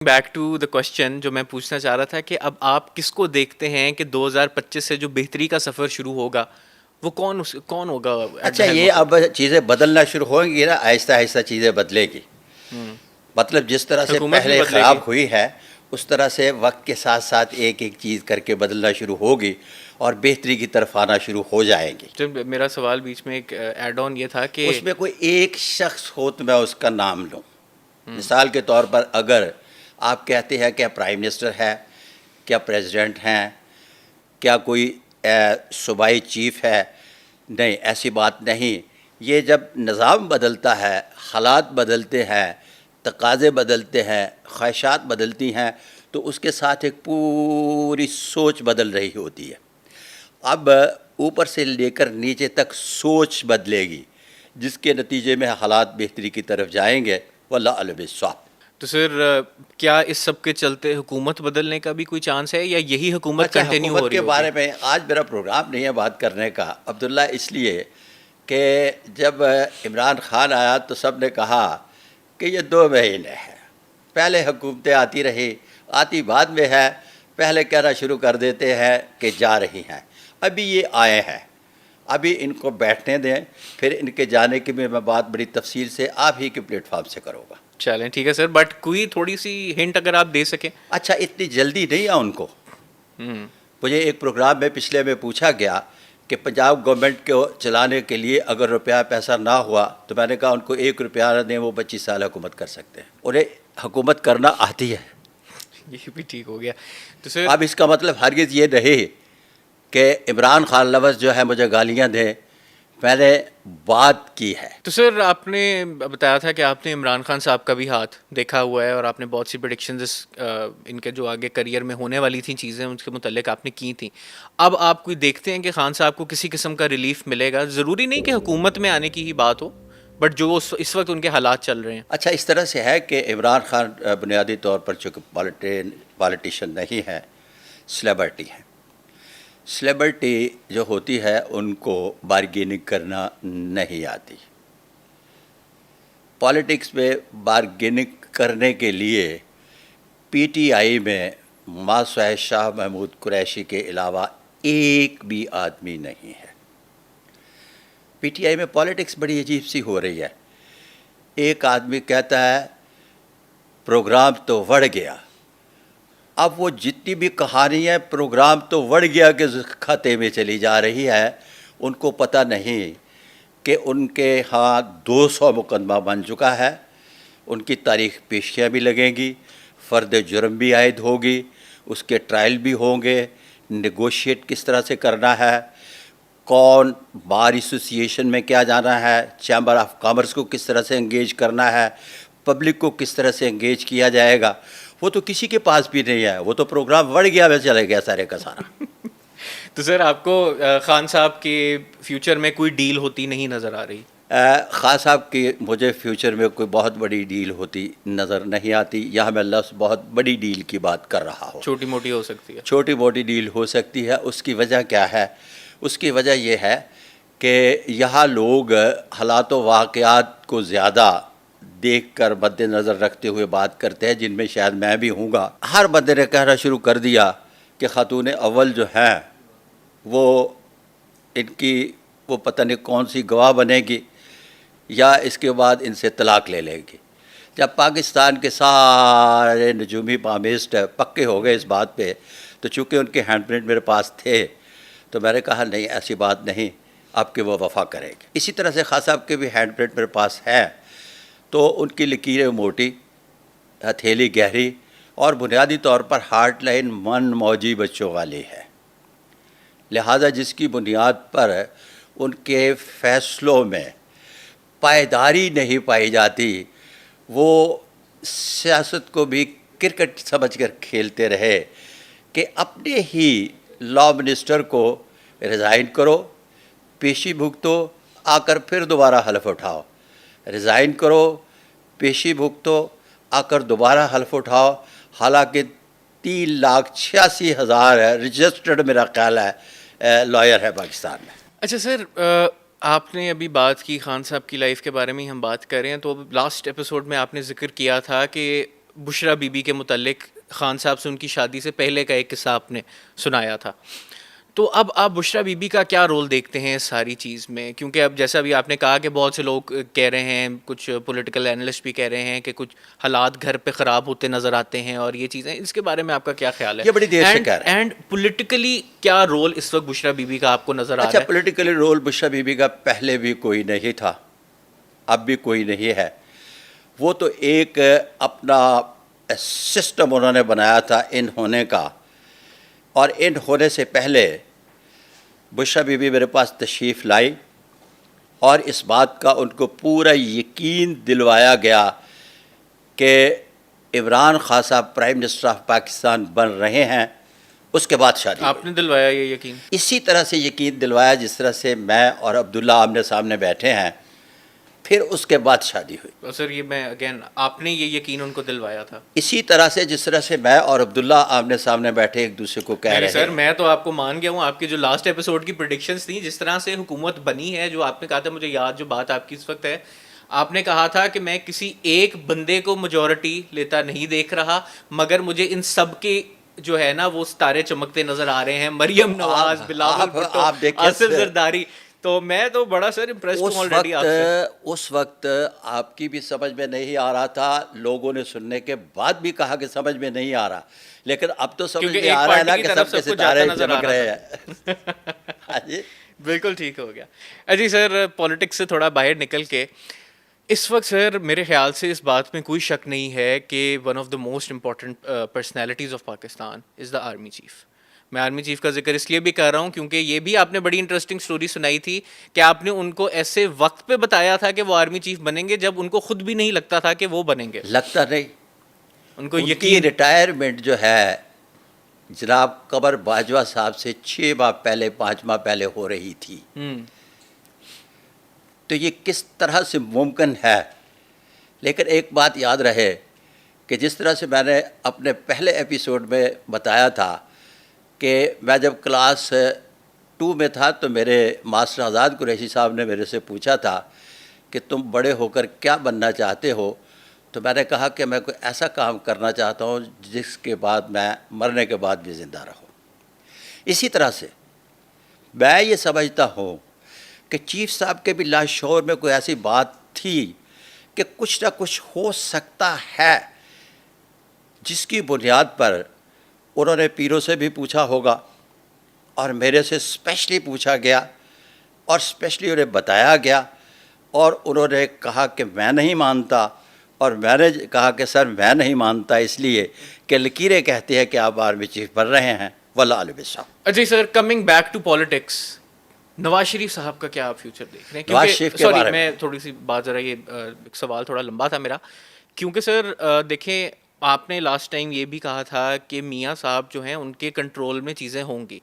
Back to the question جو میں پوچھنا چاہ رہا تھا کہ اب آپ کس کو دیکھتے ہیں کہ 2025 سے جو بہتری کا سفر شروع ہوگا وہ کون ہوگا ایٹ اچھا، دا ہیلم یہ آف اب چیزیں بدلنا شروع ہوں گی نا، آہستہ آہستہ چیزیں بدلے گی. مطلب جس طرح سے حکومت بھی پہلے بدلے خراب گی. ہوئی ہے اس طرح سے وقت کے ساتھ ساتھ ایک ایک چیز کر کے بدلنا شروع ہوگی اور بہتری کی طرف آنا شروع ہو جائیں گی. تو میرا سوال بیچ میں ایک ایڈ آن یہ تھا کہ اس میں کوئی ایک شخص ہو تو میں اس کا نام لوں. مثال کے طور پر اگر آپ کہتے ہیں کیا پرائم منسٹر ہے، کیا پریزیڈنٹ ہیں، کیا کوئی صوبائی چیف ہے، نہیں، ایسی بات نہیں. یہ جب نظام بدلتا ہے، حالات بدلتے ہیں، تقاضے بدلتے ہیں، خواہشات بدلتی ہیں، تو اس کے ساتھ ایک پوری سوچ بدل رہی ہوتی ہے. اب اوپر سے لے کر نیچے تک سوچ بدلے گی، جس کے نتیجے میں حالات بہتری کی طرف جائیں گے. واللہ اعلم بالصواب. تو سر کیا اس سب کے چلتے حکومت بدلنے کا بھی کوئی چانس ہے یا یہی حکومت اچھا، کنٹینیو ہو حکومت رہی کے ہوگی؟ بارے میں آج میرا پروگرام نہیں ہے بات کرنے کا عبداللہ، اس لیے کہ جب عمران خان آیا تو سب نے کہا کہ یہ 2 مہینے ہے، پہلے حکومتیں آتی رہی، آتی بعد میں ہے، پہلے کہنا شروع کر دیتے ہیں کہ جا رہی ہیں. ابھی یہ آئے ہیں، ابھی ان کو بیٹھنے دیں، پھر ان کے جانے کی میں بات بڑی تفصیل سے آپ ہی کے پلیٹ فارم سے کروں گا. چلیں ٹھیک ہے سر، بٹ کوئی تھوڑی سی ہنٹ اگر آپ دے سکیں. اچھا، اتنی جلدی نہیں آ ان کو. مجھے ایک پروگرام میں پچھلے میں پوچھا گیا کہ پنجاب گورنمنٹ کو چلانے کے لیے اگر روپیہ پیسہ نہ ہوا تو میں نے کہا ان کو 1 روپیہ نہ دیں، وہ 25 سال حکومت کر سکتے ہیں. انہیں حکومت کرنا آتی ہے. یہ بھی ٹھیک ہو گیا. تو سر اب اس کا مطلب ہرگز یہ نہیں کہ عمران خان لفظ جو ہے مجھے گالیاں دیں، میں نے بات کی ہے. تو سر آپ نے بتایا تھا کہ آپ نے عمران خان صاحب کا بھی ہاتھ دیکھا ہوا ہے اور آپ نے بہت سی پریڈکشنز ان کے جو آگے کریئر میں ہونے والی تھیں چیزیں ان کے متعلق آپ نے کی تھیں. اب آپ کوئی دیکھتے ہیں کہ خان صاحب کو کسی قسم کا ریلیف ملے گا؟ ضروری نہیں کہ حکومت میں آنے کی ہی بات ہو، بٹ جو اس وقت ان کے حالات چل رہے ہیں. اچھا، اس طرح سے ہے کہ عمران خان بنیادی طور پر چونکہ پالیٹیشین نہیں ہے، سلیبرٹی ہے. سلیبرٹی جو ہوتی ہے ان کو بارگیننگ کرنا نہیں آتی. پالیٹکس میں بارگیننگ کرنے کے لیے پی ٹی آئی میں ماسوائے شاہ محمود قریشی کے علاوہ ایک بھی آدمی نہیں ہے. پی ٹی آئی میں پالیٹکس بڑی عجیب سی ہو رہی ہے. ایک آدمی کہتا ہے پروگرام تو بڑھ گیا. اب وہ جتنی بھی کہانی ہے پروگرام تو بڑھ گیا کے کھاتے میں چلی جا رہی ہے. ان کو پتہ نہیں کہ ان کے ہاں 200 مقدمہ بن چکا ہے، ان کی تاریخ پیشیاں بھی لگیں گی، فرد جرم بھی عائد ہوگی، اس کے ٹرائل بھی ہوں گے، نیگوشیٹ کس طرح سے کرنا ہے، کون بار ایسوسیشن میں کیا جانا ہے، چیمبر آف کامرس کو کس طرح سے انگیج کرنا ہے، پبلک کو کس طرح سے انگیج کیا جائے گا، وہ تو کسی کے پاس بھی نہیں ہے. وہ تو پروگرام بڑھ گیا میں چلے گیا سارے کا سارا. تو سر آپ کو خان صاحب کے فیوچر میں کوئی ڈیل ہوتی نہیں نظر آ رہی؟ خان صاحب کی مجھے فیوچر میں کوئی بہت بڑی ڈیل ہوتی نظر نہیں آتی. یہاں میں لفظ بہت بڑی ڈیل کی بات کر رہا ہوں. چھوٹی موٹی ہو سکتی ہے. چھوٹی موٹی ڈیل ہو سکتی ہے. اس کی وجہ کیا ہے؟ اس کی وجہ یہ ہے کہ یہاں لوگ حالات و واقعات کو زیادہ دیکھ کر مد نظر رکھتے ہوئے بات کرتے ہیں، جن میں شاید میں بھی ہوں گا. ہر بندے نے کہنا شروع کر دیا کہ خاتون اول جو ہیں وہ ان کی وہ پتہ نہیں کون سی گواہ بنے گی یا اس کے بعد ان سے طلاق لے لے گی. جب پاکستان کے سارے نجومی پامیسٹ پکے ہو گئے اس بات پہ، تو چونکہ ان کے ہینڈ پرنٹ میرے پاس تھے تو میں نے کہا نہیں، ایسی بات نہیں، اب کہ وہ وفا کرے گی. اسی طرح سے خان صاحب کے بھی ہینڈ پرنٹ میرے پاس ہے، تو ان کی لکیریں موٹی، ہتھیلی گہری اور بنیادی طور پر ہارٹ لائن من موجی بچوں والی ہے. لہٰذا جس کی بنیاد پر ان کے فیصلوں میں پائیداری نہیں پائی جاتی، وہ سیاست کو بھی کرکٹ سمجھ کر کھیلتے رہے کہ اپنے ہی لا منسٹر کو ریزائن کرو، پیشی بھگتو، آ کر پھر دوبارہ حلف اٹھاؤ، ریزائن کرو، پیشی بھگتو، آ کر دوبارہ حلف اٹھاؤ. حالانکہ 3,86,000 رجسٹرڈ میرا خیال ہے لائر ہے پاکستان میں. اچھا سر، آپ نے ابھی بات کی خان صاحب کی لائف کے بارے میں ہی ہم بات کر رہے ہیں، تو لاسٹ ایپیسوڈ میں آپ نے ذکر کیا تھا کہ بشرا بی بی کے متعلق خان صاحب سے ان کی شادی سے پہلے کا ایک قصہ آپ نے سنایا تھا. تو اب آپ بشرا بی بی کا کیا رول دیکھتے ہیں اس ساری چیز میں؟ کیونکہ اب جیسا بھی آپ نے کہا کہ بہت سے لوگ کہہ رہے ہیں, کچھ پولیٹیکل اینالسٹ بھی کہہ رہے ہیں کہ کچھ حالات گھر پہ خراب ہوتے نظر آتے ہیں اور یہ چیزیں, اس کے بارے میں آپ کا کیا خیال ہے؟ یہ بڑی دیر سے کہہ رہے ہیں. اینڈ پولیٹیکلی کیا رول اس وقت بشرا بی بی کا آپ کو نظر آ رہا اچھا, ہے؟ Politically role Bushra be be کا پہلے بھی کوئی نہیں تھا, اب بھی کوئی نہیں ہے. وہ تو ایک اپنا سسٹم انہوں نے بنایا تھا ان ہونے کا, اور ان ہونے سے پہلے بشرا بی بی میرے پاس تشریف لائی اور اس بات کا ان کو پورا یقین دلوایا گیا کہ عمران خان صاحب پرائم منسٹر آف پاکستان بن رہے ہیں. اس کے بعد شادی آپ نے دلوایا یہ یقین؟ اسی طرح سے یقین دلوایا جس طرح سے میں اور عبداللہ آمنے سامنے بیٹھے ہیں, پھر اس کے بعد شادی ہوئی. سر یہ میں اگین, آپ نے یہ یقین ان کو دلوایا تھا؟ اسی طرح سے جس طرح سے میں اور عبداللہ آمنے سامنے بیٹھے ایک دوسرے کو کہہ رہے سر ہیں. میں تو آپ کو مان گیا ہوں, آپ کی جو لاسٹ ایپیسوڈ کی پریڈکشنز تھیں, جس طرح سے حکومت بنی ہے, جو آپ نے کہا تھا, مجھے یاد جو بات آپ کی اس وقت ہے, آپ نے کہا تھا کہ میں کسی ایک بندے کو میجورٹی لیتا نہیں دیکھ رہا, مگر مجھے ان سب کے جو ہے نا وہ ستارے چمکتے نظر آ رہے ہیں, مریم نواز, بلاول بھٹو, آصف زرداری. تو میں تو بڑا سر امپریسڈ ہوں آلریڈی آپ سے. اس وقت آپ کی بھی سمجھ میں نہیں آ رہا تھا, لوگوں نے سننے کے بعد بھی کہا کہ سمجھ میں نہیں آ رہا, لیکن اب تو سمجھ میں آ رہا ہے نا کہ سب کے ستارے چمک رہے ہیں. ہاں جی, بالکل ٹھیک ہو گیا. جی سر, پولیٹکس سے تھوڑا باہر نکل کے, اس وقت سر میرے خیال سے اس بات میں کوئی شک نہیں ہے کہ one of the most important personalities of Pakistan is the army chief. میں آرمی چیف کا ذکر اس لیے بھی کر رہا ہوں کیونکہ یہ بھی آپ نے بڑی انٹرسٹنگ سٹوری سنائی تھی کہ آپ نے ان کو ایسے وقت پہ بتایا تھا کہ وہ آرمی چیف بنیں گے جب ان کو خود بھی نہیں لگتا تھا کہ وہ بنیں گے. لگتا نہیں, ان کو ان کی یقین. ریٹائرمنٹ جو ہے جناب قمر باجوہ صاحب سے 6 ماہ پہلے 5 ماہ پہلے ہو رہی تھی. تو یہ کس طرح سے ممکن ہے؟ لیکن ایک بات یاد رہے کہ جس طرح سے میں نے اپنے پہلے ایپیسوڈ میں بتایا تھا کہ میں جب کلاس 2 میں تھا تو میرے ماسٹر آزاد قریشی صاحب نے میرے سے پوچھا تھا کہ تم بڑے ہو کر کیا بننا چاہتے ہو؟ تو میں نے کہا کہ میں کوئی ایسا کام کرنا چاہتا ہوں جس کے بعد میں مرنے کے بعد بھی زندہ رہوں. اسی طرح سے میں یہ سمجھتا ہوں کہ چیف صاحب کے بھی لاشعور میں کوئی ایسی بات تھی کہ کچھ نہ کچھ ہو سکتا ہے, جس کی بنیاد پر انہوں نے پیروں سے بھی پوچھا ہوگا اور میرے سے اسپیشلی پوچھا گیا اور اسپیشلی انہیں بتایا گیا, اور انہوں نے کہا کہ میں نہیں مانتا, اور میں نے کہا کہ سر میں نہیں مانتا اس لیے کہ لکیریں کہتی ہیں کہ آپ آرمی چیف بن رہے ہیں. واللہ علیہ صاحب. جی سر, coming back to politics, Nawaz Sharif صاحب کا کیا آپ فیوچر دیکھ رہے ہیں؟ نواز شریف کے بارے میں تھوڑی سی بات, ذرا یہ ایک سوال تھوڑا لمبا تھا میرا, کیونکہ سر دیکھیں آپ نے لاسٹ ٹائم یہ بھی کہا تھا کہ میاں صاحب جو ہیں ان کے کنٹرول میں چیزیں ہوں گی,